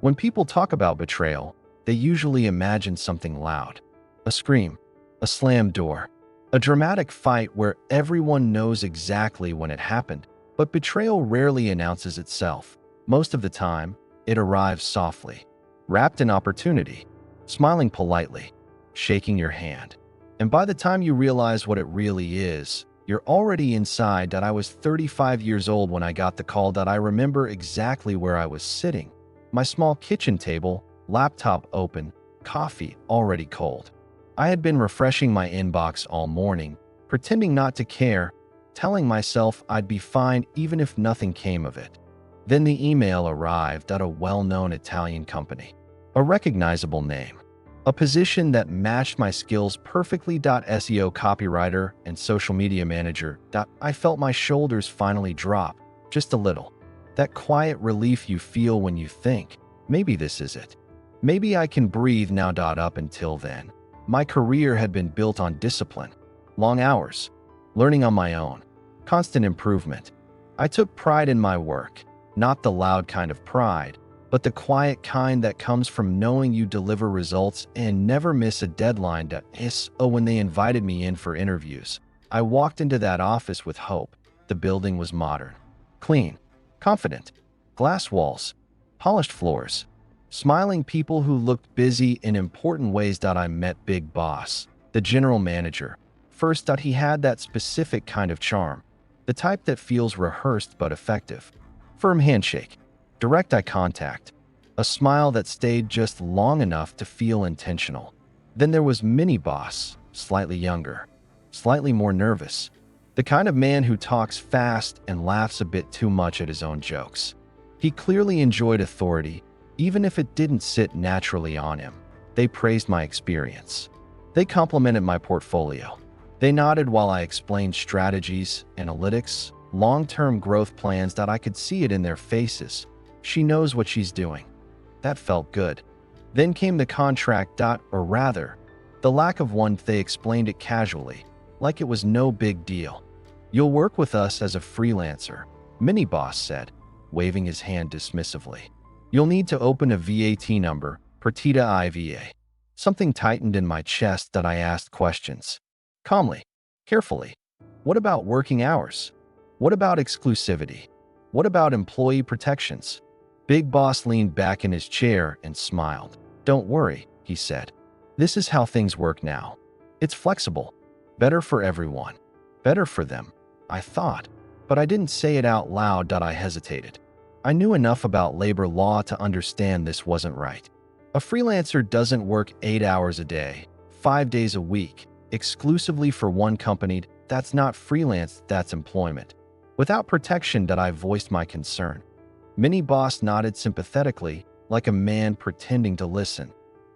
When people talk about betrayal, they usually imagine something loud: a scream, a slammed door, a dramatic fight where everyone knows exactly when it happened. But betrayal rarely announces itself. Most of the time, it arrives softly, wrapped in opportunity, smiling politely, shaking your hand. And by the time you realize what it really is, you're already inside. That I was 35 years old when I got the call. That I remember exactly where I was sitting. My small kitchen table, laptop open, coffee already cold. I had been refreshing my inbox all morning, pretending not to care, telling myself I'd be fine even if nothing came of it. Then the email arrived at a well-known Italian company, a recognizable name, a position that matched my skills perfectly. SEO copywriter and social media manager. I felt my shoulders finally drop, just a little. That quiet relief you feel when you think, maybe this is it. Maybe I can breathe now. Up until then, my career had been built on discipline, long hours, learning on my own, constant improvement. I took pride in my work, not the loud kind of pride, but the quiet kind that comes from knowing you deliver results and never miss a deadline. When they invited me in for interviews, I walked into that office with hope. The building was modern, clean, confident, glass walls, polished floors, smiling people who looked busy in important ways. I met Big Boss, the general manager. First, he had that specific kind of charm, the type that feels rehearsed but effective. Firm handshake, direct eye contact, a smile that stayed just long enough to feel intentional. Then there was Mini Boss, slightly younger, slightly more nervous, the kind of man who talks fast and laughs a bit too much at his own jokes. He clearly enjoyed authority, even if it didn't sit naturally on him. They praised my experience. They complimented my portfolio. They nodded while I explained strategies, analytics, long-term growth plans. I could see it in their faces. She knows what she's doing. That felt good. Then came the contract. Or rather, the lack of one. They explained it casually, like it was no big deal. You'll work with us as a freelancer, Mini Boss said, waving his hand dismissively. You'll need to open a VAT number, Partita IVA. Something tightened in my chest. I asked questions. Calmly, carefully. What about working hours? What about exclusivity? What about employee protections? Big Boss leaned back in his chair and smiled. Don't worry, he said. This is how things work now. It's flexible. Better for everyone. Better for them, I thought. But I didn't say it out loud. I hesitated. I knew enough about labor law to understand this wasn't right. A freelancer doesn't work 8 hours a day, 5 days a week, exclusively for one company. That's not freelance, that's employment. Without protection. I voiced my concern. Mini Boss nodded sympathetically, like a man pretending to listen.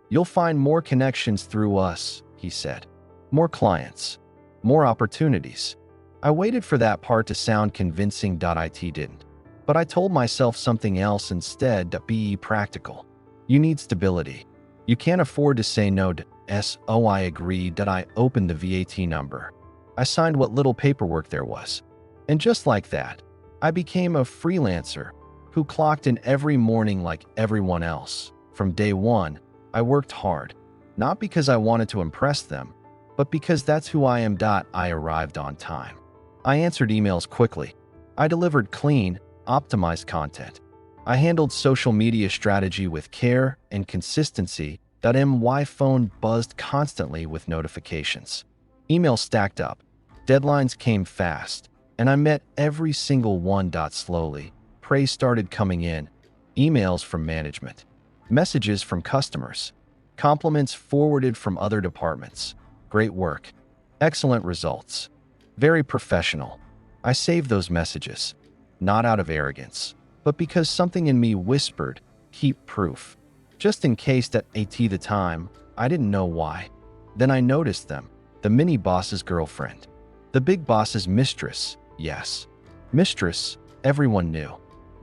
You'll find more connections through us, he said. More clients, more opportunities. I waited for that part to sound convincing. It didn't. But I told myself something else instead. Be practical. You need stability. You can't afford to say no. I agreed. I opened the VAT number. I signed what little paperwork there was. And just like that, I became a freelancer who clocked in every morning like everyone else. From day one, I worked hard, not because I wanted to impress them, but because that's who I am. I arrived on time. I answered emails quickly. I delivered clean, optimized content. I handled social media strategy with care and consistency. My phone buzzed constantly with notifications. Emails stacked up. Deadlines came fast, and I met every single one. Slowly, praise started coming in. Emails from management, messages from customers, compliments forwarded from other departments. Great work. Excellent results. Very professional. I saved those messages, not out of arrogance, but because something in me whispered, keep proof. Just in case. At the time, I didn't know why. Then I noticed them. The Mini Boss's girlfriend. The Big Boss's mistress. Yes. Mistress, everyone knew.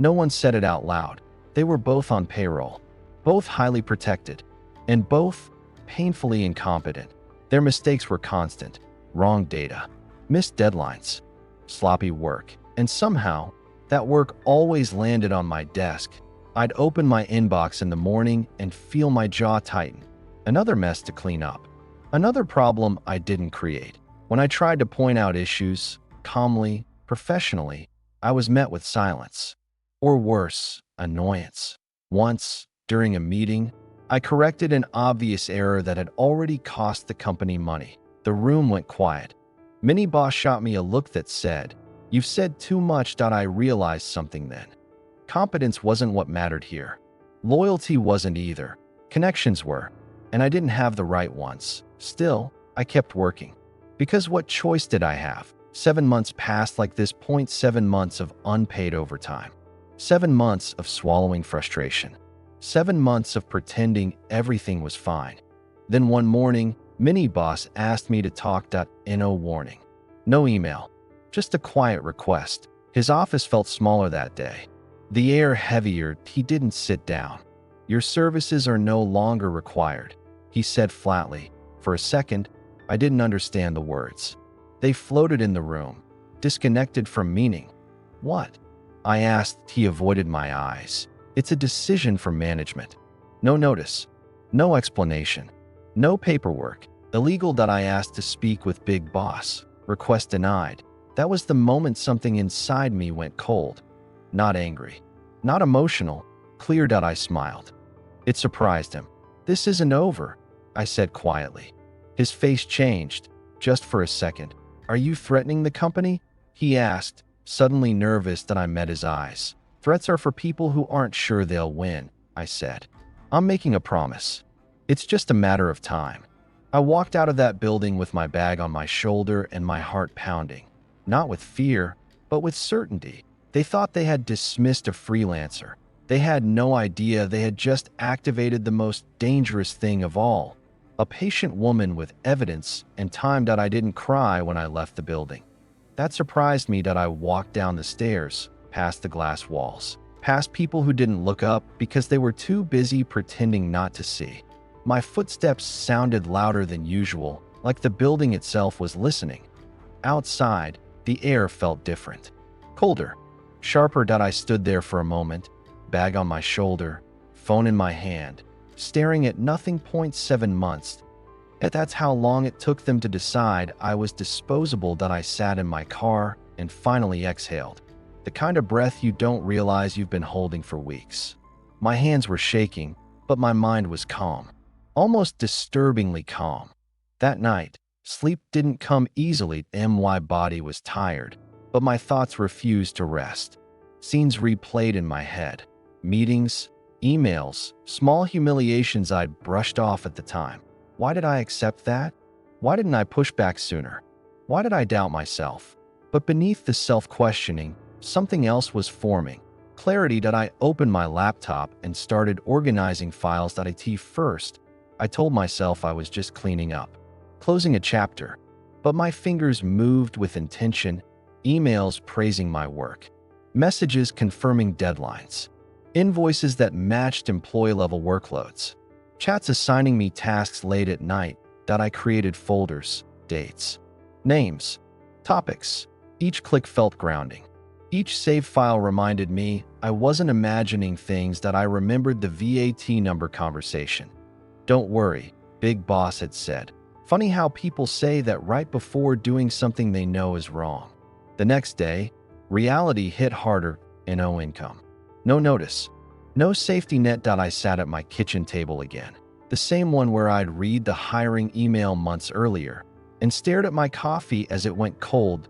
No one said it out loud. They were both on payroll, both highly protected, and both painfully incompetent. Their mistakes were constant. Wrong data, missed deadlines, sloppy work, and somehow, that work always landed on my desk. I'd open my inbox in the morning and feel my jaw tighten. Another mess to clean up. Another problem I didn't create. When I tried to point out issues, calmly, professionally, I was met with silence. Or worse, annoyance. Once, during a meeting, I corrected an obvious error that had already cost the company money. The room went quiet. Mini boss shot me a look that said, "You've said too much." I realized something then. Competence wasn't what mattered here. Loyalty wasn't either. Connections were, and I didn't have the right ones. Still, I kept working. Because what choice did I have? 7 months passed like this. 7 months of unpaid overtime. 7 months of swallowing frustration. 7 months of pretending everything was fine. Then one morning, Mini Boss asked me to talk. No warning. No email. Just a quiet request. His office felt smaller that day. The air heavier. He didn't sit down. "Your services are no longer required," he said flatly. For a second, I didn't understand the words. They floated in the room, disconnected from meaning. "What?" I asked. He avoided my eyes. "It's a decision from management. No notice. No explanation. No paperwork. Illegal." I asked to speak with Big Boss. Request denied. That was the moment something inside me went cold. Not angry. Not emotional. Clear. I smiled. It surprised him. "This isn't over," I said quietly. His face changed, just for a second. "Are you threatening the company?" he asked, suddenly nervous. I met his eyes. "Threats are for people who aren't sure they'll win," I said. "I'm making a promise. It's just a matter of time." I walked out of that building with my bag on my shoulder and my heart pounding. Not with fear, but with certainty. They thought they had dismissed a freelancer. They had no idea they had just activated the most dangerous thing of all. A patient woman with evidence and time. I didn't cry when I left the building. That surprised me. I walked down the stairs, past the glass walls, past people who didn't look up because they were too busy pretending not to see. My footsteps sounded louder than usual, like the building itself was listening. Outside, the air felt different. Colder. Sharper. I stood there for a moment, bag on my shoulder, phone in my hand, staring at nothing. 7 months. That's how long it took them to decide I was disposable. I sat in my car and finally exhaled. The kind of breath you don't realize you've been holding for weeks. My hands were shaking, but my mind was calm. Almost disturbingly calm. That night, sleep didn't come easily. My body was tired, but my thoughts refused to rest. Scenes replayed in my head. Meetings, emails, small humiliations I'd brushed off at the time. Why did I accept that? Why didn't I push back sooner? Why did I doubt myself? But beneath the self-questioning, something else was forming. Clarity. I opened my laptop and started organizing files. First, I told myself I was just cleaning up, closing a chapter. But my fingers moved with intention. Emails praising my work. Messages confirming deadlines. Invoices that matched employee-level workloads. Chats assigning me tasks late at night. I created folders, dates, names, topics. Each click felt grounding. Each save file reminded me I wasn't imagining things. I remembered the VAT number conversation. "Don't worry," Big Boss had said. Funny how people say that right before doing something they know is wrong. The next day, reality hit harder. No income. No notice. No safety net. I sat at my kitchen table again, the same one where I'd read the hiring email months earlier, and stared at my coffee as it went cold.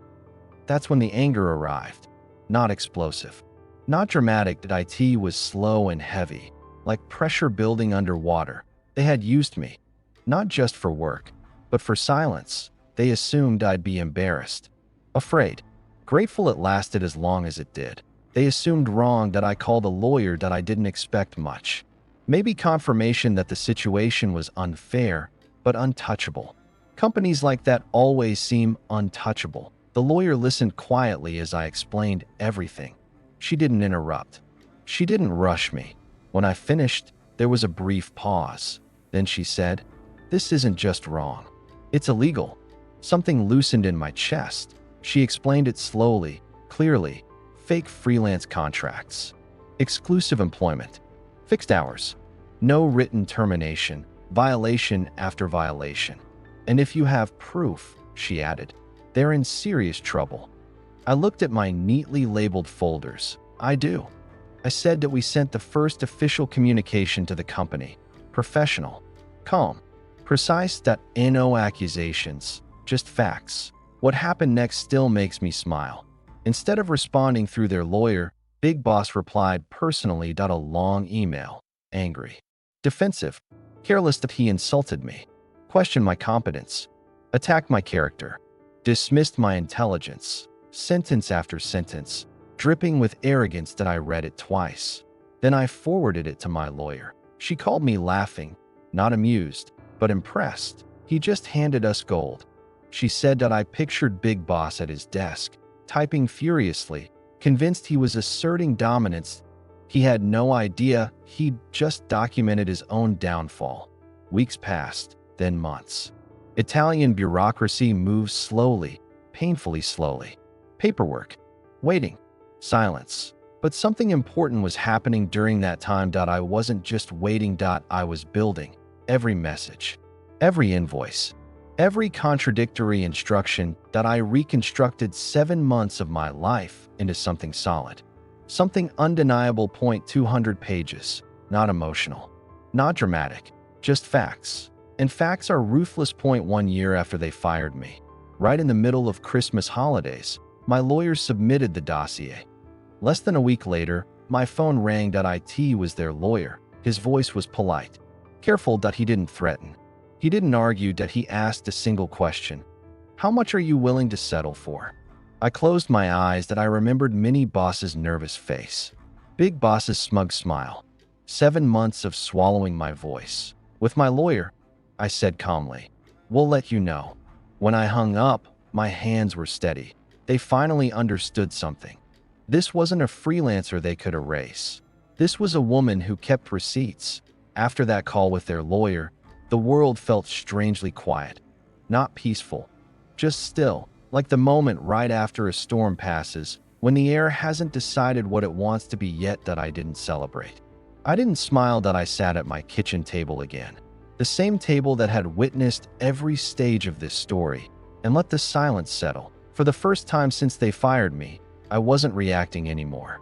That's when the anger arrived. Not explosive. Not dramatic. It was slow and heavy, like pressure building underwater. They had used me, not just for work, but for silence. They assumed I'd be embarrassed, afraid, grateful it lasted as long as it did. They assumed wrong. I called a lawyer. I didn't expect much. Maybe confirmation that the situation was unfair, but untouchable. Companies like that always seem untouchable. The lawyer listened quietly as I explained everything. She didn't interrupt. She didn't rush me. When I finished, there was a brief pause. Then she said, "This isn't just wrong. It's illegal." Something loosened in my chest. She explained it slowly, clearly. Fake freelance contracts. Exclusive employment. Fixed hours. No written termination. Violation after violation. And if you have proof, she added, they're in serious trouble. I looked at my neatly labeled folders. I do. I said that we sent the first official communication to the company. Professional. Calm. Precise. No accusations. Just facts. What happened next still makes me smile. Instead of responding through their lawyer, Big Boss replied personally. A long email. Angry. Defensive. Careless that he insulted me. Questioned my competence. Attacked my character. Dismissed my intelligence. Sentence after sentence. Dripping with arrogance that I read it twice. Then I forwarded it to my lawyer. She called me laughing, not amused, but impressed. He just handed us gold. She said that I pictured Big Boss at his desk, typing furiously, convinced he was asserting dominance. He had no idea he'd just documented his own downfall. Weeks passed, then months. Italian bureaucracy moves slowly, painfully slowly. Paperwork. Waiting. Silence. But something important was happening during that time. I wasn't just waiting. I was building. Every message. Every invoice. Every contradictory instruction that I reconstructed 7 months of my life into something solid. Something undeniable. 200 pages. Not emotional. Not dramatic. Just facts. And facts are ruthless. 1 year after they fired me, right in the middle of Christmas holidays, my lawyer submitted the dossier. Less than a week later, my phone rang. It was their lawyer. His voice was polite. Careful. He didn't threaten. He didn't argue. He asked a single question. How much are you willing to settle for? I closed my eyes. I remembered Mini Boss's nervous face. Big Boss's smug smile. 7 months of swallowing my voice. With my lawyer, I said calmly, we'll let you know. When I hung up, my hands were steady. They finally understood something. This wasn't a freelancer they could erase. This was a woman who kept receipts. After that call with their lawyer, the world felt strangely quiet. Not peaceful, just still, like the moment right after a storm passes, when the air hasn't decided what it wants to be yet. I didn't celebrate. I didn't smile. I sat at my kitchen table again. The same table that had witnessed every stage of this story, and let the silence settle. For the first time since they fired me, I wasn't reacting anymore.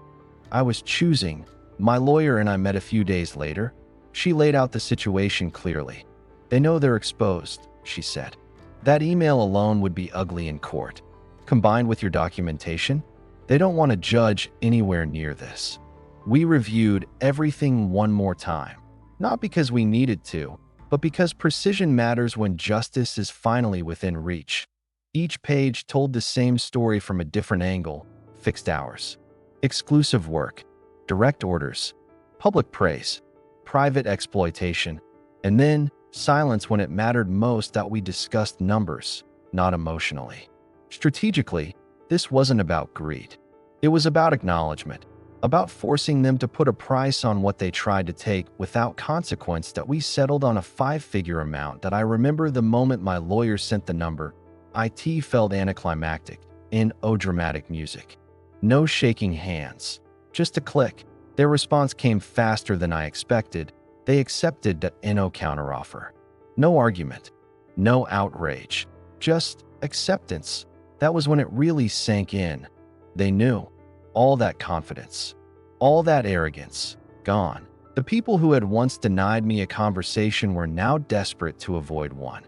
I was choosing. My lawyer and I met a few days later. She laid out the situation clearly. They know they're exposed, she said. That email alone would be ugly in court. Combined with your documentation, they don't want a judge anywhere near this. We reviewed everything one more time. Not because we needed to, but because precision matters when justice is finally within reach. Each page told the same story from a different angle. Fixed hours. Exclusive work. Direct orders. Public praise. Private exploitation. And then, silence when it mattered most. We discussed numbers, not emotionally. Strategically, this wasn't about greed. It was about acknowledgement. About forcing them to put a price on what they tried to take without consequence. We settled on a 5-figure amount. I remember the moment my lawyer sent the number. It felt anticlimactic, in dramatic music. No shaking hands, just a click. Their response came faster than I expected. They accepted that counteroffer. No argument, no outrage, just acceptance. That was when it really sank in. They knew. All that confidence, all that arrogance, gone. The people who had once denied me a conversation were now desperate to avoid one.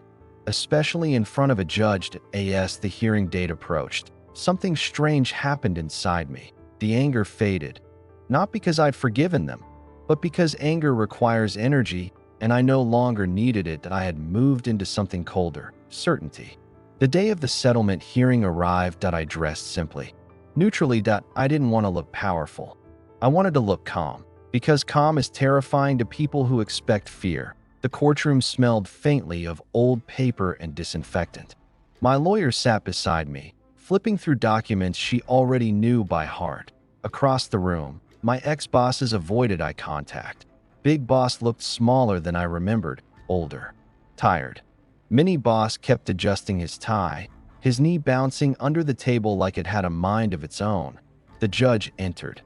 Especially in front of a judge. As the hearing date approached, something strange happened inside me. The anger faded. Not because I'd forgiven them, but because anger requires energy, and I no longer needed it. I had moved into something colder, certainty. The day of the settlement hearing arrived. I dressed simply. Neutrally. I didn't want to look powerful. I wanted to look calm, because calm is terrifying to people who expect fear. The courtroom smelled faintly of old paper and disinfectant. My lawyer sat beside me, flipping through documents she already knew by heart. Across the room, my ex-bosses avoided eye contact. Big Boss looked smaller than I remembered, older, tired. Mini Boss kept adjusting his tie, his knee bouncing under the table like it had a mind of its own. The judge entered.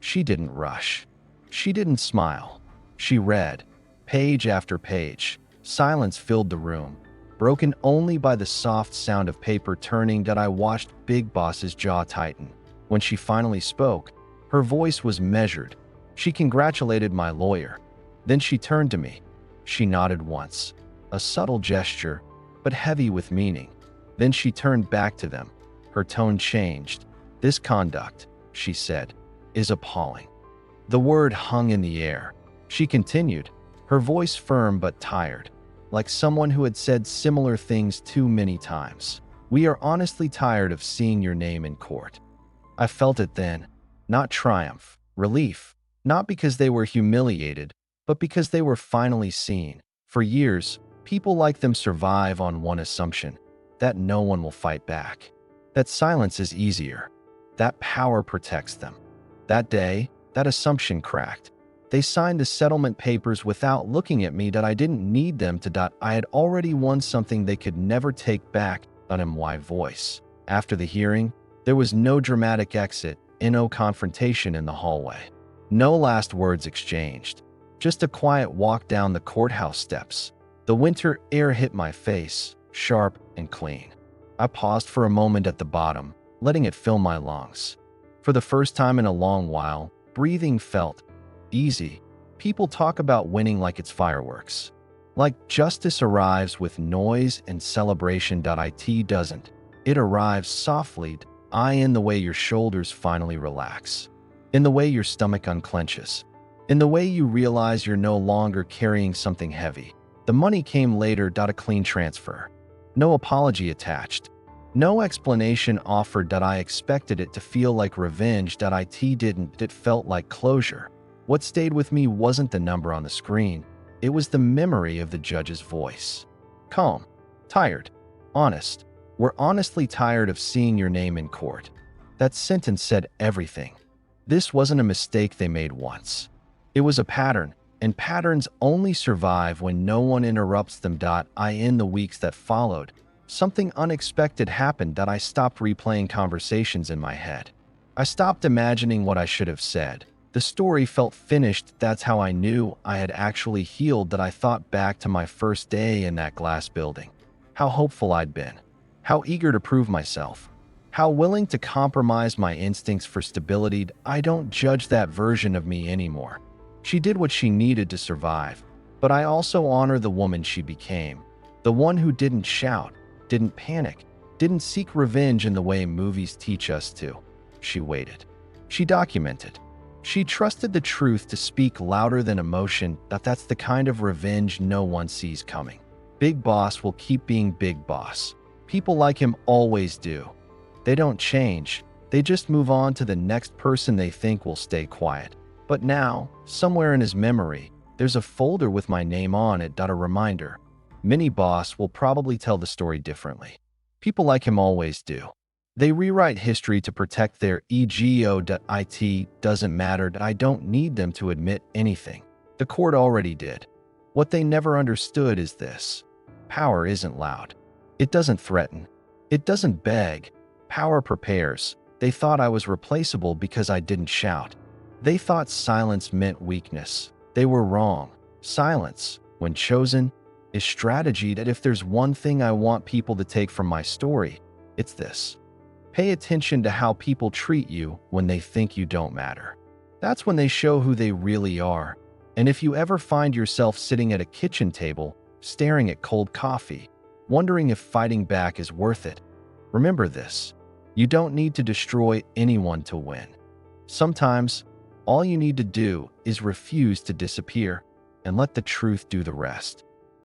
She didn't rush. She didn't smile. She read, page after page. Silence filled the room, broken only by the soft sound of paper turning that I watched Big Boss's jaw tighten. When she finally spoke, her voice was measured. She congratulated my lawyer. Then she turned to me. She nodded once, a subtle gesture, but heavy with meaning. Then she turned back to them. Her tone changed. "This conduct," she said, "is appalling." The word hung in the air. She continued, her voice firm but tired, like someone who had said similar things too many times. "We are honestly tired of seeing your name in court." I felt it then, not triumph, relief, not because they were humiliated, but because they were finally seen. For years, people like them survive on one assumption, that no one will fight back, that silence is easier, that power protects them. That day, that assumption cracked. They signed the settlement papers without looking at me that I didn't need them to. I had already won something they could never take back. My voice. After the hearing, there was no dramatic exit, no confrontation in the hallway. No last words exchanged. Just a quiet walk down the courthouse steps. The winter air hit my face, sharp and clean. I paused for a moment at the bottom, letting it fill my lungs. For the first time in a long while, breathing felt easy. People talk about winning like it's fireworks. Like justice arrives with noise and celebration. It doesn't. It arrives softly, in the way your shoulders finally relax, in the way your stomach unclenches, in the way you realize you're no longer carrying something heavy. The money came later. A clean transfer. No apology attached. No explanation offered. I expected it to feel like revenge. It didn't. It felt like closure. What stayed with me wasn't the number on the screen. It was the memory of the judge's voice. Calm, tired, honest. "We're honestly tired of seeing your name in court." That sentence said everything. This wasn't a mistake they made once. It was a pattern, and patterns only survive when no one interrupts them. In the weeks that followed, something unexpected happened. I stopped replaying conversations in my head. I stopped imagining what I should have said. The story felt finished. That's how I knew I had actually healed. I thought back to my first day in that glass building. How hopeful I'd been. How eager to prove myself. How willing to compromise my instincts for stability. I don't judge that version of me anymore. She did what she needed to survive, but I also honor the woman she became. The one who didn't shout, didn't panic, didn't seek revenge in the way movies teach us to. She waited. She documented. She trusted the truth to speak louder than emotion. That's the kind of revenge no one sees coming. Big Boss will keep being Big Boss. People like him always do. They don't change. They just move on to the next person they think will stay quiet. But now, somewhere in his memory, there's a folder with my name on it. A reminder. Mini Boss will probably tell the story differently. People like him always do. They rewrite history to protect their ego. It doesn't matter. I don't need them to admit anything. The court already did. What they never understood is this. Power isn't loud. It doesn't threaten. It doesn't beg. Power prepares. They thought I was replaceable because I didn't shout. They thought silence meant weakness. They were wrong. Silence, when chosen, is strategy. That if there's one thing I want people to take from my story, it's this. Pay attention to how people treat you when they think you don't matter. That's when they show who they really are. And if you ever find yourself sitting at a kitchen table, staring at cold coffee, wondering if fighting back is worth it, remember this. You don't need to destroy anyone to win. Sometimes, all you need to do is refuse to disappear and let the truth do the rest.